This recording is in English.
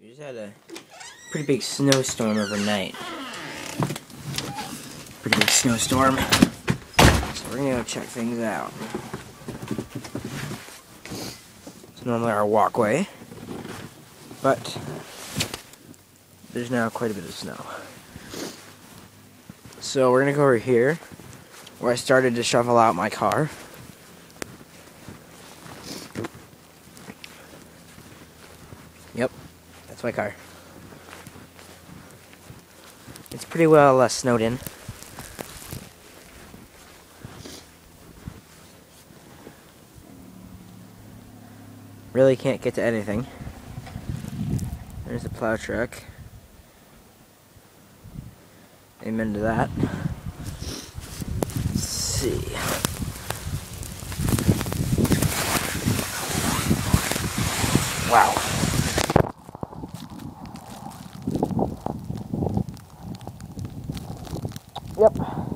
We just had a pretty big snowstorm overnight. Pretty big snowstorm. So we're gonna go check things out. It's normally our walkway, but there's now quite a bit of snow. So we're gonna go over here, where I started to shovel out my car. Yep, that's my car. It's pretty well snowed in. Really can't get to anything. There's the plow truck. Amen to that. Let's see. Wow. Yep.